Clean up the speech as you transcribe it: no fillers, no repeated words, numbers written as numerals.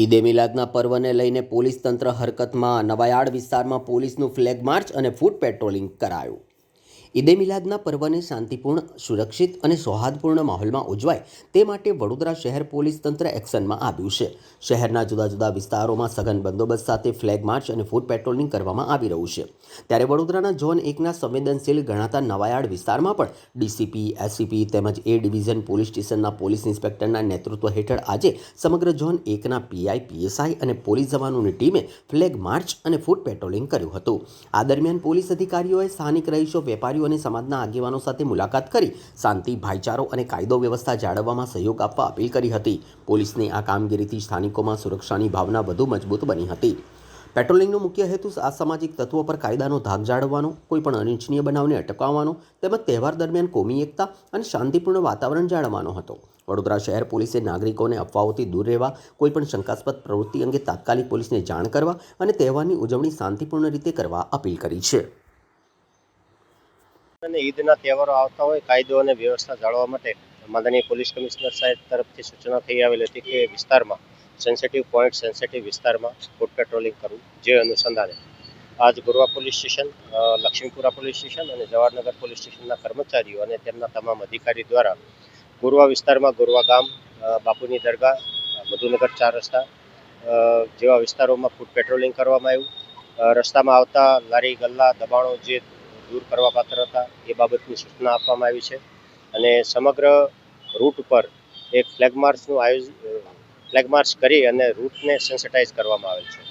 ઈદે મિલાદના પર્વને લઈને પોલીસ તંત્ર હરકતમાં નવાયાર્ડ વિસ્તારમાં પોલીસનું ફ્લેગ માર્ચ અને ફૂટ પેટ્રોલિંગ કરાયું। ઈદે મિલાદના પર્વને શાંતિપૂર્ણ, સુરક્ષિત અને સૌહાર્દપૂર્ણ માહોલમાં ઉજવાય તે માટે વડોદરા શહેર પોલીસ તંત્ર એક્શનમાં આવ્યું છે। શહેરના જુદા જુદા વિસ્તારોમાં સઘન બંદોબસ્ત સાથે ફ્લેગ માર્ચ અને ફૂટ પેટ્રોલિંગ કરવામાં આવી રહ્યું છે। ત્યારે વડોદરાના ઝોન 1ના સંવેદનશીલ ગણાતા નવાયાર્ડ વિસ્તારમાં પણ ડીસીપી, એસસીપી તેમજ એ ડિવિઝન પોલીસ સ્ટેશનના પોલીસ ઇન્સ્પેક્ટરના નેતૃત્વ હેઠળ આજે સમગ્ર ઝોન 1ના પીઆઈ, પીએસઆઈ અને પોલીસ જવાનોની ટીમે ફ્લેગ માર્ચ અને ફૂટ પેટ્રોલિંગ કર્યું હતું। આ દરમિયાન પોલીસ અધિકારીઓએ સ્થાનિક રહીશો, વેપારીઓ અને સમાજના આગેવાનો સાથે મુલાકાત કરી શાંતિ, ભાઈચારો અને કાયદો વ્યવસ્થા જાળવવામાં સહયોગ આપવા અપીલ કરી હતી। પોલીસની આ કામગીરીથી સ્થાનિકોમાં સુરક્ષાની ભાવના વધુ મજબૂત બની હતી। પેટ્રોલિંગનો મુખ્ય હેતુ અસામાજિક તત્વો પર કાયદાનો ધાક જાળવવાનો, કોઈપણ અનિચ્છનીય બનાવને અટકાવવાનો તેમજ તહેવાર દરમિયાન કોમી એકતા અને શાંતિપૂર્ણ વાતાવરણ જાળવવાનો હતો। વડોદરા શહેર પોલીસે નાગરિકોને અફવાઓથી દૂર રહેવા, કોઈપણ શંકાસ્પદ પ્રવૃત્તિ અંગે તાત્કાલિક પોલીસને જાણ કરવા અને તહેવારની ઉજવણી શાંતિપૂર્ણ રીતે કરવા અપીલ કરી છે। અને ઈદના તહેવારો આવતા હોય, કાયદો અને વ્યવસ્થા જાળવવા માટે માનનીય પોલીસ કમિશનર સાહેબ તરફથી સૂચના થઈ આવેલી હતી કે વિસ્તારમાં સેન્સિટિવ પોઈન્ટ, સેન્સિટિવ વિસ્તારમાં ફૂટ પેટ્રોલિંગ કરવું। જે અનુસંધાને આજ Gorwa police station, Laxmipura police station અને જવાહરનગર પોલીસ સ્ટેશનના કર્મચારીઓ અને તેમના તમામ અધિકારી દ્વારા ગોરવા વિસ્તારમાં ગોરવા ગામ, બાપુની દરગાહ, મધુનગર 4 રસ્તા જેવા વિસ્તારોમાં ફૂટ પેટ્રોલિંગ કરવામાં આવ્યું। રસ્તામાં આવતા લારી ગલ્લા દબાણો જે દૂર કરવા પાત્ર હતા એ બાબતની સૂચના આપવામાં આવી છે અને સમગ્ર રૂટ ઉપર એક ફ્લેગ માર્ચ કરી અને રૂટને સેન્સિટાઇઝ કરવામાં આવેલ છે।